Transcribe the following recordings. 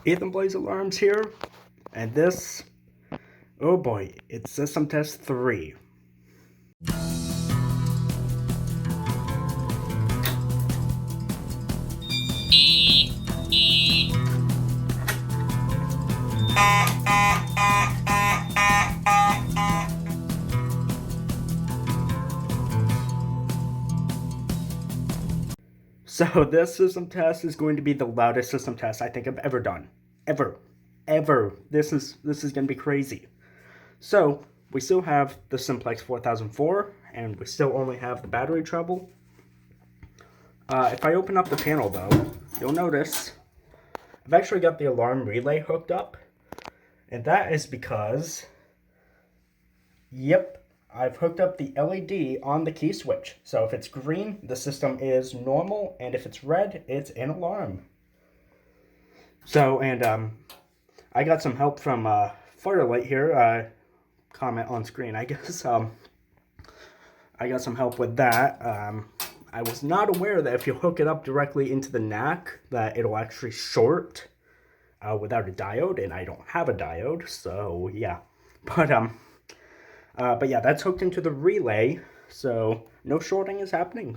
Ethan Blaze Alarms here, and this, oh boy, it's System Test 3. So this system test is going to be the loudest system test I think I've ever done. Ever. This is going to be crazy. So we still have the Simplex 4004, and we still only have the battery trouble. If I open up the panel though, you'll notice I've actually got the alarm relay hooked up, and that is because, yep, I've hooked up the LED on the key switch. So if it's green, the system is normal, and if it's red, it's an alarm. So, and I got some help from Firelight here, comment on screen, I guess. I got some help with that. I was not aware that if you hook it up directly into the NAC, that it'll actually short without a diode, and I don't have a diode, so yeah. But yeah, that's hooked into the relay, so no shorting is happening.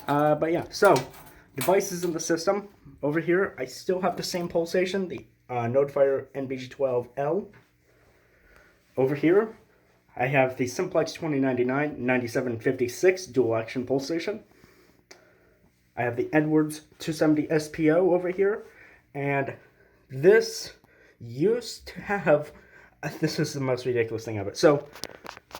But yeah, so devices in the system. Over here, I still have the same pulsation, the Notifier NBG-12L. Over here, I have the Simplex 2099-9756 dual action pulsation. I have the Edwards 270 SPO over here, and this used to have, this is the most ridiculous thing ever. So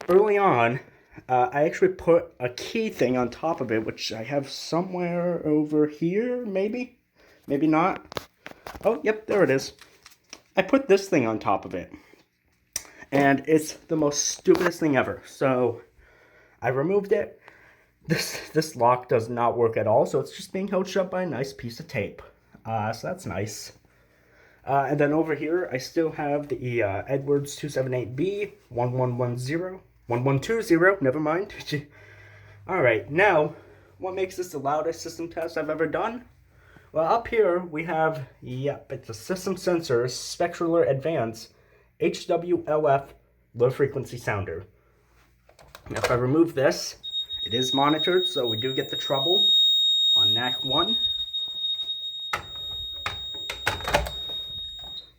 early on, I actually put a key thing on top of it, which I have somewhere over here, maybe not. Oh, yep, there it is. I put this thing on top of it, and it's the most stupidest thing ever. So I removed it. This lock does not work at all, so it's just being held shut by a nice piece of tape. So that's nice. And then over here, I still have the Edwards 278B 1120, never mind. Alright, now, what makes this the loudest system test I've ever done? Well, up here we have, yep, it's a System Sensor Spectraler Advance HWLF low frequency sounder. Now if I remove this, it is monitored, so we do get the trouble on NAC 1.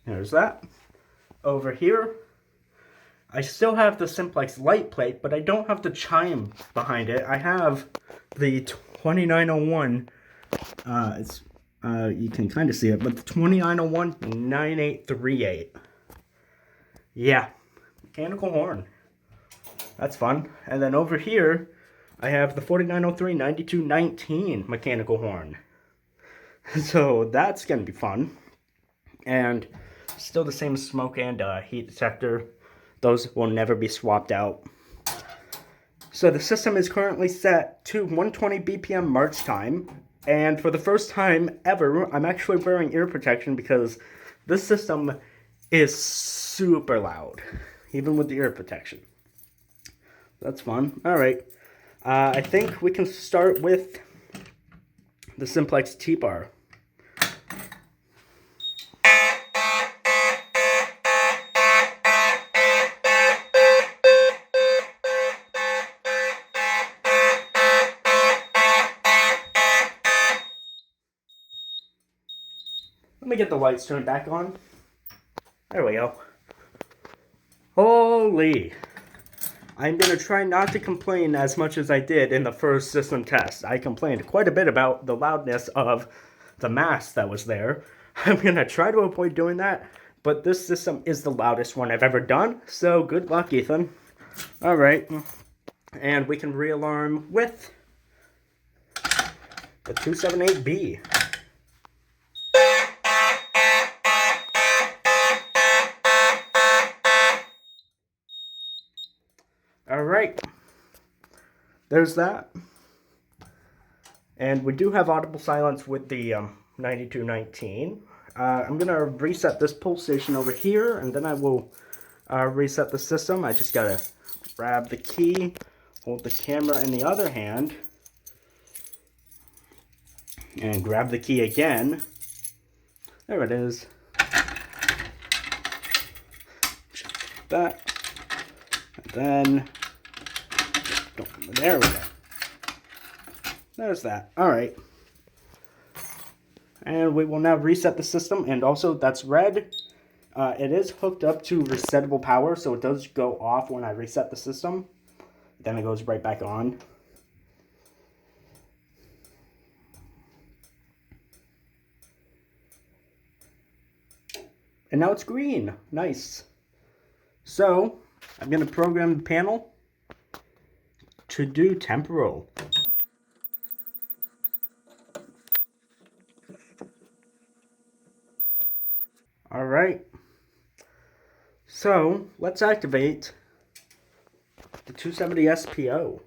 There's that. Over here, I still have the Simplex light plate, but I don't have the chime behind it. I have the 2901, you can kind of see it, but the 2901-9838. Yeah, mechanical horn. That's fun. And then over here, I have the 4903-9219 mechanical horn. So that's going to be fun. And still the same smoke and heat detector. Those will never be swapped out. So the system is currently set to 120 BPM march time. And for the first time ever, I'm actually wearing ear protection because this system is super loud, even with the ear protection. That's fun. Alright, I think we can start with the Simplex T-Bar. Let me get the lights turned back on. There we go. Holy! I'm going to try not to complain as much as I did in the first system test. I complained quite a bit about the loudness of the mass that was there. I'm going to try to avoid doing that, but this system is the loudest one I've ever done, so good luck, Ethan. Alright, and we can re-alarm with the 278B. Alright, there's that. And we do have audible silence with the 9219. I'm going to reset this pulsation over here, and then I will reset the system. I just got to grab the key, hold the camera in the other hand, and grab the key again. There it is. That. And then, there we go. There's that. All right. And we will now reset the system. And also, that's red. It is hooked up to resettable power, so it does go off when I reset the system. Then it goes right back on. And now it's green. Nice. So, I'm going to program the panel to do temporal. Alright. So, let's activate the 270 SPO.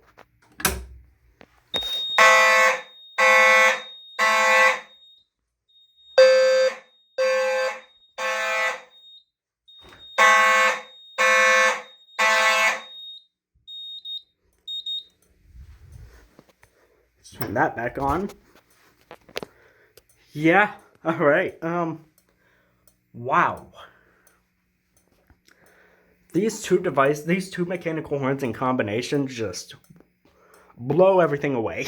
Let's turn that back on. Yeah, alright. Wow. These two mechanical horns in combination just blow everything away.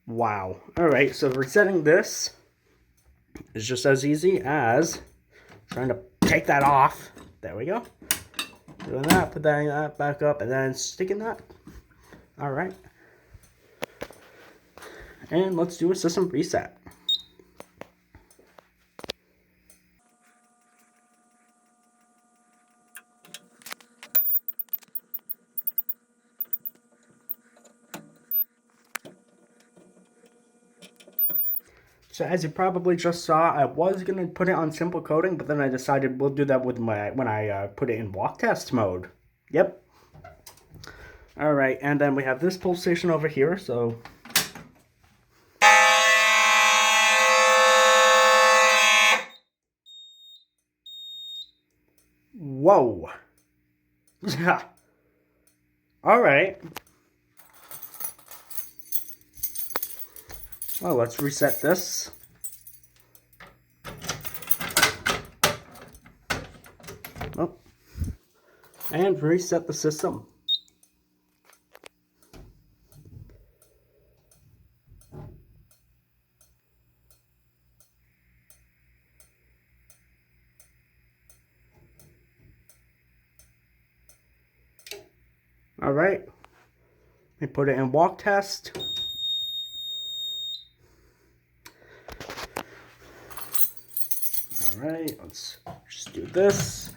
Wow. Alright, so resetting this is just as easy as trying to take that off. There we go. Doing that, put that back up, and then sticking that. Alright. And let's do a system reset. So as you probably just saw, I was going to put it on simple coding, but then I decided we'll do that with when I put it in walk test mode. Yep. Alright, and then we have this pulsation over here, so... Whoa. Alright. Well, let's reset this. Oh. And reset the system. Alright. We put it in walk test. Alright, let's just do this.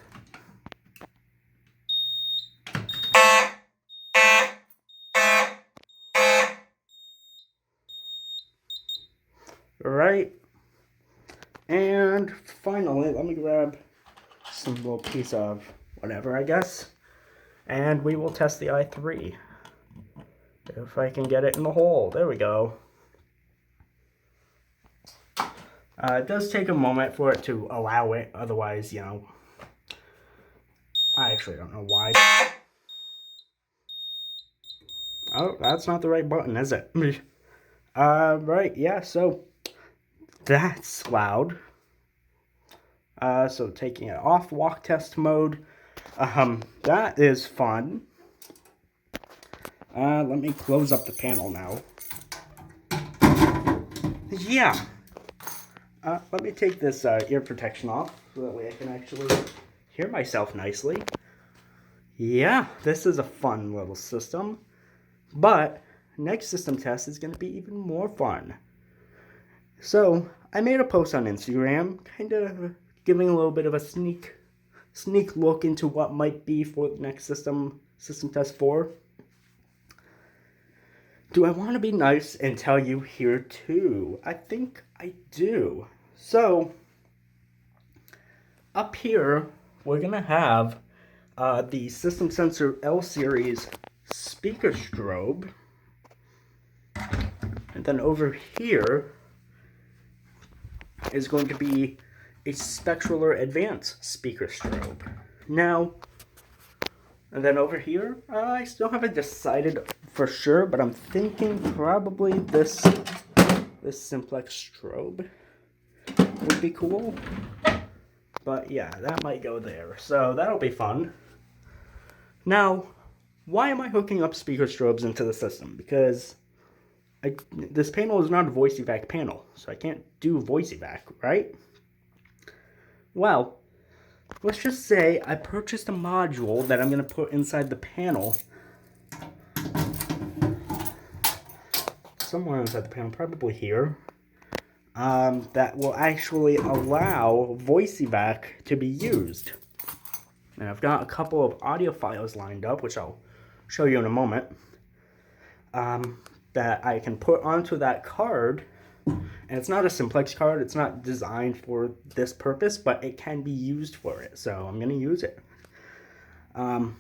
Alright. And finally, let me grab some little piece of whatever, I guess. And we will test the i3. If I can get it in the hole. There we go. It does take a moment for it to allow it. Otherwise, you know, I actually don't know why. Oh, that's not the right button, is it? Right, yeah, so that's loud. So taking it off walk test mode. That is fun. Let me close up the panel now. Yeah. Let me take this ear protection off so that way I can actually hear myself nicely. Yeah, this is a fun little system. But next system test is going to be even more fun. So, I made a post on Instagram, kind of giving a little bit of a sneak look into what might be for the next system test 4. Do I want to be nice and tell you here too? I think I do. So, up here, we're going to have the System Sensor L series speaker strobe. And then over here is going to be a Spectraler Advanced speaker strobe. Now, and then over here, I still haven't decided for sure, but I'm thinking probably this Simplex strobe. would be cool. But yeah, that might go there. So that'll be fun. Now, why am I hooking up speaker strobes into the system? Because this panel is not a voice evac panel, so I can't do voice evac, right? Well, let's just say I purchased a module that I'm going to put inside the panel. Somewhere inside the panel, probably here. That will actually allow voice evac to be used. And I've got a couple of audio files lined up, which I'll show you in a moment, that I can put onto that card. And it's not a Simplex card. It's not designed for this purpose, but it can be used for it. So I'm going to use it. I'll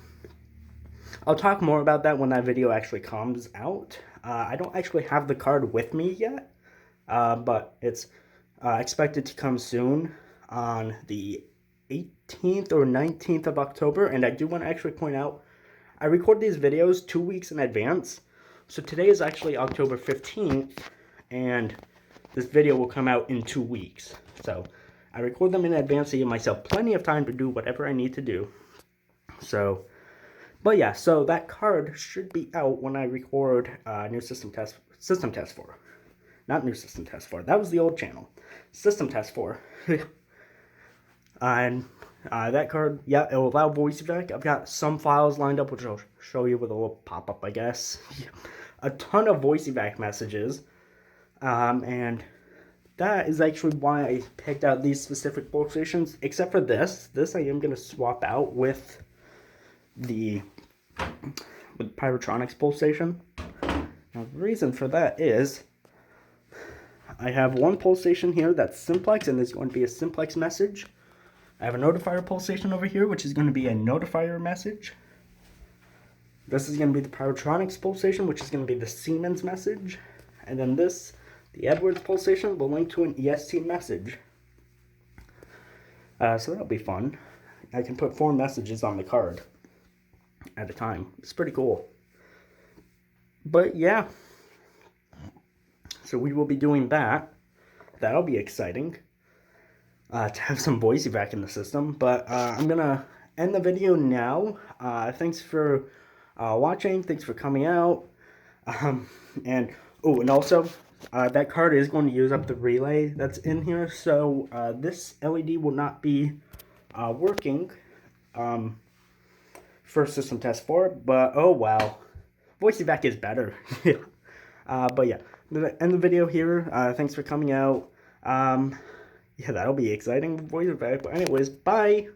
talk more about that when that video actually comes out. I don't actually have the card with me yet, but it's expected to come soon on the 18th or 19th of October. And I do want to actually point out, I record these videos 2 weeks in advance. So today is actually October 15th, and this video will come out in 2 weeks. So I record them in advance to give myself plenty of time to do whatever I need to do. So, but yeah, so that card should be out when I record new system test 4. Not new system test 4. That was the old channel. System test 4. And that card, yeah, it will allow voice evac. I've got some files lined up, which I'll show you with a little pop-up, I guess. A ton of voice evac messages. And that is actually why I picked out these specific workstations, except for this. This I am going to swap out with the Pyrotronics pull station. Now, the reason for that is I have one pull station here that's Simplex, and there's going to be a Simplex message. I have a notifier pull station over here, which is going to be a notifier message. This is going to be the Pyrotronics pull station, which is going to be the Siemens message. And then this, the Edwards pull station, will link to an EST message. So that'll be fun. I can put 4 messages on the card at a time. It's pretty cool. But yeah. So we will be doing that. That'll be exciting. To have some voice evac in the system. But I'm going to end the video now. Thanks for watching. Thanks for coming out. And also, that card is going to use up the relay that's in here. So this LED will not be working for system test 4. But oh wow. Voice evac is better. But yeah, I'm going to end the video here. Thanks for coming out. Yeah, that'll be exciting. Voice evac. But anyways, bye.